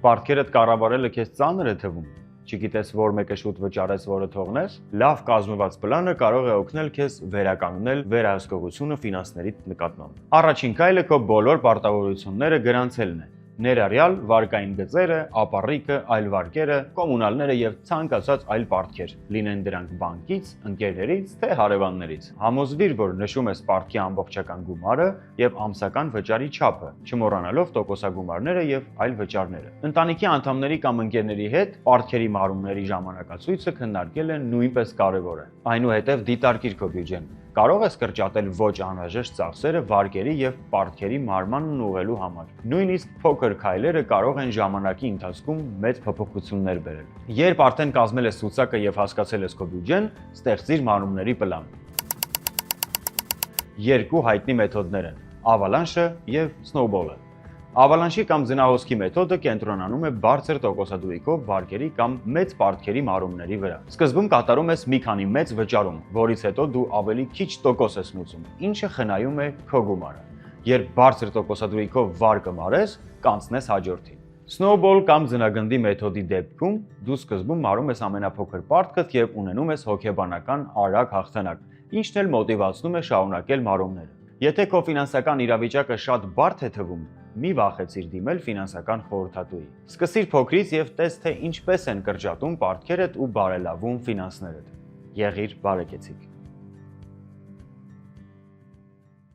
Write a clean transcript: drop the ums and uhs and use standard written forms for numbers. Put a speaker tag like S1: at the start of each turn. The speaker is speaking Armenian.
S1: Պարտքերդ կառավարելը քեզ ծանր է թվում։ Չգիտես, որ մեկը շուտ վճարես, որը թողնես։ Լավ կազմված պլանը կարող է օգնել քեզ վերականգնել վերահսկողությունը ֆինանսների նկատմամբ։ Առաջին քայլը քո բոլոր պարտավորությունները գրանցելն է։ Ներառյալ վարկային գծերը, ապառիկը, այլ վարկերը, կոմունալները եւ ցանկացած այլ պարտքեր, լինեն դրանք բանկից, ընկերներից, թե հարևաններից։ Համոզվիր, որ նշում ես պարտքի ամբողջական գումարը եւ ամսական վճարի չափը, չմոռանալով տոկոսագումարները եւ այլ վճարները։ Ընտանիքի անդամների կամ ընկերների հետ պարտքերի մարումների ժամանակացույցը քննարկելը նույնպես կարեւոր է։ Այնուհետև դիտարկիր քո բյուջեն։ Կարող ես կրճատել ոչ անհրաժեշտ ծախսերը վարկերի եւ պարտքերի մարմանն ուղղելու համար։ Նույնիսկ փոքր քայլերը կարող են ժամանակի ընթացքում մեծ փոփոխություններ բերել։ Երբ արդեն կազմել ես ցուցակը եւ հասկացել ես քո բյուջեն, ստեղծիր մարումների պլան։ Երկու հայտնի մեթոդներ են՝ ավալանշը եւ սնոուբոլը։ Ավալանշի կամ ձնահոսքի մեթոդը կենտրոնանում է բարձր տոկոսադրույքով վարկերի կամ մեծ պարտքերի մարումների վրա։ Սկզբում կատարում ես մի քանի մեծ վճարում, որից հետո դու ավելի քիչ տոկոս ես մուծում, ինչը խնայում է քո գումարը։ Երբ բարձր տոկոսադրույքով վարկը մարես, կանցնես հաջորդին։ Snowball կամ ձնագնդի մեթոդի դեպքում դու սկզբում մարում ես ամենափոքր պարտքդ եւ ունենում ես հոգեբանական արագ հաղթանակ, ինչն էլ մոտիվացնում է շարունակել մարումները։ Եթե քո ֆինանսական իրավիճակը շատ բարդ է թվում, մի վախեցիր դիմել ֆինանսական խորհրդատուի։ Սկսիր փոքրից եւ տես, թե ինչպես են կրճատում պարտքերդ ու բարելավում ֆինանսներդ։ Եղիր բարեկեցիկ։